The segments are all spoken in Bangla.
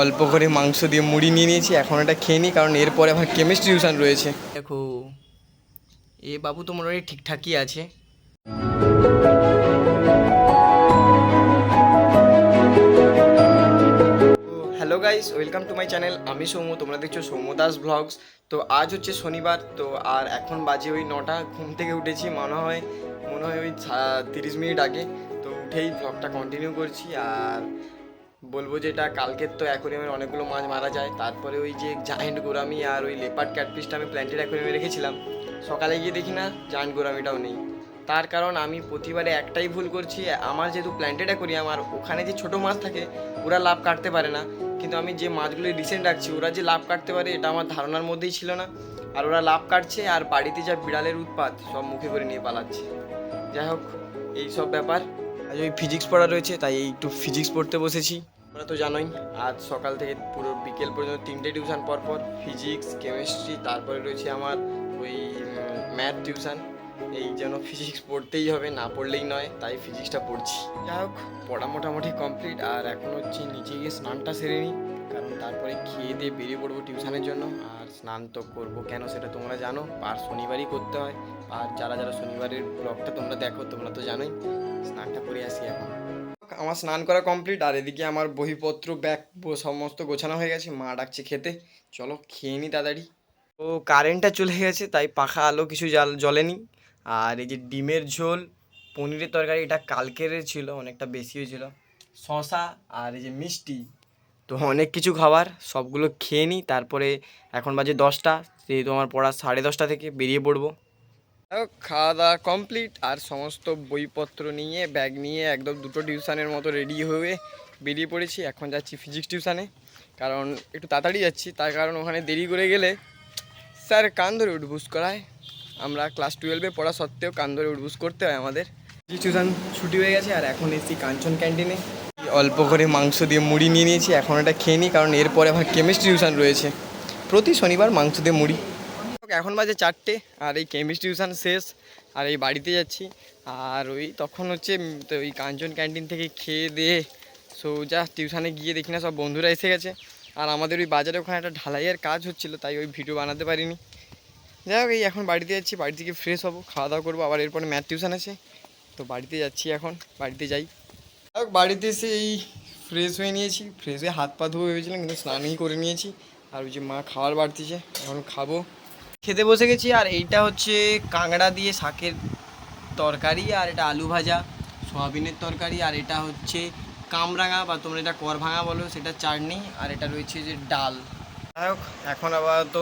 অল্প করে মাংস দিয়ে মুড়ি নিয়ে নিয়েছি, এখন এটা খেয়ে নিই কারণ এরপরে আমার কেমিস্ট্রি টিউশন রয়েছে। দেখো এ বাবু তো মোটামুটি ঠিকঠাকই আছে। Hello guys, welcome to my channel. আমি সৌম্য, তোমরা দেখছো সৌম্য দাস ব্লগস। তো আজ হচ্ছে শনিবার, তো আর এখন বাজে ওই 9টা। ঘুম থেকে উঠেছি মনে হয় ওই 30 মিনিট আগে। তো উঠেই ব্লগটা কন্টিনিউ করছি। আর বলবো যে এটা কালকের তো অ্যাকোরিয়ামের অনেকগুলো মাছ মারা যায়, তারপরে ওই যে জায়েন্ট গোরামি আর ওই লেপার্ড ক্যাটফিশটা আমি প্ল্যান্টেড অ্যাকোরিয়ামে রেখেছিলাম। সকালে গিয়ে দেখি না জায়েন্ট গোরামিটাও নেই। তার কারণ আমি প্রতিবারে একটাই ভুল করছি, আমার যেহেতু প্ল্যান্টেড অ্যাকোরিয়াম আর ওখানে যে ছোটো মাছ থাকে ওরা লাভ কাটতে পারে না, কিন্তু আমি যে মাছগুলো রিসেন্ট রাখছি ওরা যে লাভ কাটতে পারে এটা আমার ধারণার মধ্যেই ছিল না। আর ওরা লাভ কাটছে, আর বাড়িতে যা বিড়ালের উৎপাত সব মুখে করে নিয়ে পালাচ্ছে। যাই হোক, এই সব ব্যাপার। আজ ওই ফিজিক্স পড়া রয়েছে, তাই একটু ফিজিক্স পড়তে বসেছি। তোমরা তো জানোই আজ সকাল থেকে পুরো বিকেল পর্যন্ত 3টে টিউশন পরপর, ফিজিক্স, কেমিস্ট্রি, তারপরে রয়েছে আমার ওই ম্যাথ টিউশন। এই যেন ফিজিক্স পড়তেই হবে, না পড়লেই নয়, তাই ফিজিক্সটা পড়ছি। যাই হোক, পড়া মোটামুটি কমপ্লিট। আর এখন হচ্ছে নিচে গিয়ে স্নানটা সেরে নিই, কারণ তারপরে খেয়ে দিয়ে বেরিয়ে পড়বো টিউশনের জন্য। আর স্নান তো করবো কেন সেটা তোমরা জানো, আর শনিবারই করতে হয়। আর যারা যারা শনিবারের ব্লগটা তোমরা দেখো তোমরা তো জানোই। স্নানটা করে আসি এখন। আমার স্নান করা কমপ্লিট, আর এদিকে আমার বইপত্র ব্যাগ সমস্ত গোছানো হয়ে গেছে। মা ডাকছে খেতে, চলো খেয়ে নি তাড়াতাড়ি। তো কারেন্টটা চলে গেছে, তাই পাখা আলো কিছু জ্বলেনি। আর এই যে ডিমের ঝোল, পনিরের তরকারি, এটা কালকের ছিল, অনেকটা বেশি হয়েছিল, শশা আর এই যে মিষ্টি, তো অনেক কিছু খাবার, সবগুলো খেয়ে নিই। তারপরে এখন বাজে 10টা, যেহেতু আমার পড়া 10:30 থেকে বেরিয়ে পড়বো। খাওয়া দাওয়া কমপ্লিট, আর সমস্ত বইপত্র নিয়ে ব্যাগ নিয়ে একদম দুটো টিউশানের মতো রেডি হয়ে বেরিয়ে পড়েছি। এখন যাচ্ছি ফিজিক্স টিউশানে, কারণ একটু তাড়াতাড়ি যাচ্ছি, তার কারণ ওখানে দেরি করে গেলে স্যার কান ধরে উঠবুস করায়। আমরা ক্লাস 12-এ পড়া সত্ত্বেও কান ধরে উঠবুস করতে হয় আমাদের। ফিজিক্স টিউশন ছুটি হয়ে গেছে, আর এখন এসেছি কাঞ্চন ক্যান্টিনে। অল্প করে মাংস দিয়ে মুড়ি নিয়ে নিয়েছি, এখন এটা খেয়ে নিই কারণ এরপরে আমার কেমিস্ট্রি টিউশন রয়েছে। প্রতি শনিবার মাংস দিয়ে মুড়ি। এখন বাজে 4টে, আর এই কেমিস্ট্রি টিউশন শেষ, আর এই বাড়িতে যাচ্ছি। আর ওই তখন হচ্ছে তো ওই কাঞ্চন ক্যান্টিন থেকে খেয়ে দিয়ে সোজা টিউশানে গিয়ে দেখি না সব বন্ধুরা এসে গেছে। আর আমাদের ওই বাজারে ওখানে একটা ঢালাইয়ের কাজ হচ্ছিলো, তাই ওই ভিডিও বানাতে পারিনি। যাই হোক, এই এখন বাড়িতে যাচ্ছি, বাড়ি থেকে ফ্রেশ হবো, খাওয়া দাওয়া করবো, আবার এরপরে ম্যাথ টিউশন আছে, তো বাড়িতে যাচ্ছি এখন, বাড়িতে যাই। যাই হোক, বাড়িতে এসে এই ফ্রেশ হয়ে নিয়েছি, ফ্রেশ হয়ে হাত পা ধুয়ে ভেবেছিলাম, কিন্তু স্নানই করে নিয়েছি। আর ওই যে মা খাবার বাড়তিছে, এখন খাবো। খেতে বসে গেছি। আর এইটা হচ্ছে কাঁকড়া দিয়ে শাকের তরকারি, আর এটা আলু ভাজা, সয়াবিনের তরকারি, আর এটা হচ্ছে কামরাঙা বা তোমরা এটা কর ভাঙা বলো, সেটা চাটনি, আর এটা রয়েছে যে ডাল। যাই হোক, এখন আপাতত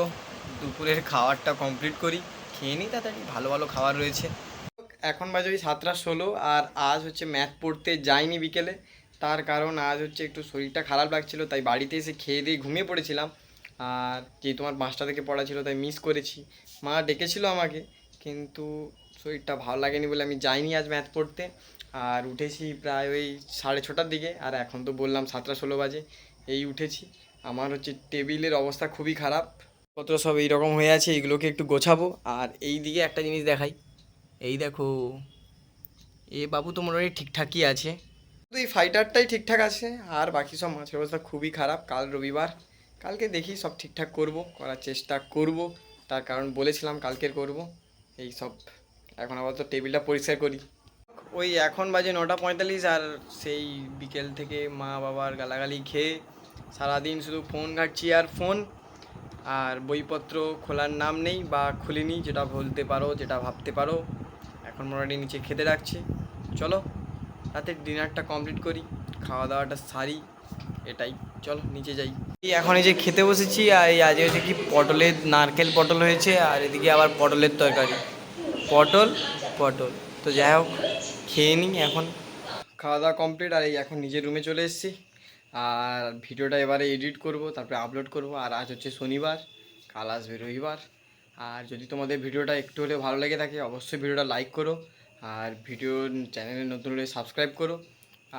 দুপুরের খাবারটা কমপ্লিট করি, খেয়ে নিই তাড়াতাড়ি, ভালো ভালো খাবার রয়েছে। এখন বাজে ওই 7:16, আর আজ হচ্ছে ম্যাথ পড়তে যাইনি বিকেলে। তার কারণ আজ হচ্ছে একটু শরীরটা খারাপ লাগছিলো, তাই বাড়িতে এসে খেয়ে দিয়ে ঘুমিয়ে পড়েছিলাম। আর যেই তোমার 5টা থেকে পড়া ছিল, তাই মিস করেছি। মা ডেকেছিল আমাকে, কিন্তু শরীরটা ভালো লাগেনি বলে আমি যাইনি আজ ম্যাথ পড়তে। আর উঠেছি প্রায় ওই 6:30টার দিকে, আর এখন তো বললাম 7:16 বাজে, এই উঠেছি। আমার হচ্ছে টেবিলের অবস্থা খুবই খারাপ, কত সব এইরকম হয়ে আছে, এইগুলোকে একটু গোছাবো। আর এই দিকে একটা জিনিস দেখাই, এই দেখো, এ বাবু তো মোটামুটি ঠিকঠাকই আছে, শুধু এই ফাইটারটাই ঠিকঠাক আছে, আর বাকি সব মাছের অবস্থা খুবই খারাপ। কাল রবিবার, কালকে দেখি সব ঠিকঠাক করার চেষ্টা করব, তার কারণ বলেছিলাম কালকের করব এই সব। এখন আপাতত টেবিলটা পরিষ্কার করি। ওই এখন বাজে 9:45, আর সেই বিকেল থেকে মা বাবার গালাগালি খেয়ে সারাদিন শুধু ফোন ঘাঁটছি আর ফোন। আর বইপত্র খোলার নাম নেই, বা খুলিনি, যেটা বলতে পারো, যেটা ভাবতে পারো। এখন মোটামুটি নিচে খেতে রাখছি, চলো রাতের ডিনারটা কমপ্লিট করি, খাওয়া দাওয়াটা সারি, এটাই। চলো নিচে যাই। এখন এই যে খেতে বসেছি, আর এই আজ হচ্ছে কি পটলের, নারকেল পটল হয়েছে, আর এদিকে আবার পটলের তরকারি, পটল পটল। তো যাই হোক, খেয়ে নিই এখন। খাওয়া দাওয়া কমপ্লিট, আর এই এখন নিজের রুমে চলে এসেছি। আর ভিডিওটা এবারে এডিট করব, তারপরে আপলোড করব। আর আজ হচ্ছে শনিবার, কাল আসবে রবিবার। আর যদি তোমাদের ভিডিওটা একটু হলেও ভালো লেগে থাকে, অবশ্যই ভিডিওটা লাইক করো, আর চ্যানেলে নতুন হলে সাবস্ক্রাইব করো।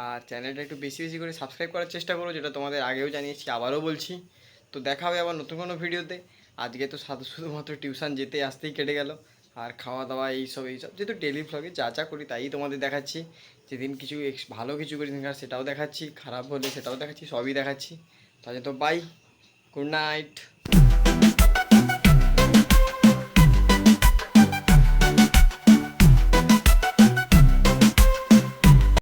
আর চ্যানেলটা একটু বেশি বেশি করে সাবস্ক্রাইব করার চেষ্টা করো, যেটা তোমাদের আগেও জানিয়েছি, আবারও বলছি। তো দেখা হবে আবার নতুন কোনো ভিডিওতে। আজকে তো শুধুমাত্র টিউশন যেতে আসতেই কেটে গেল, আর খাওয়া দাওয়া এইসব যেহেতু ডেলি ভ্লগে যা যা করি তাই তোমাদের দেখাচ্ছি। যেদিন কিছু ভালো কিছু করি সেটাও দেখাচ্ছি, খারাপ হলে সেটাও দেখাচ্ছি, সবই দেখাচ্ছি। তাহলে তো বাই, গুড নাইট।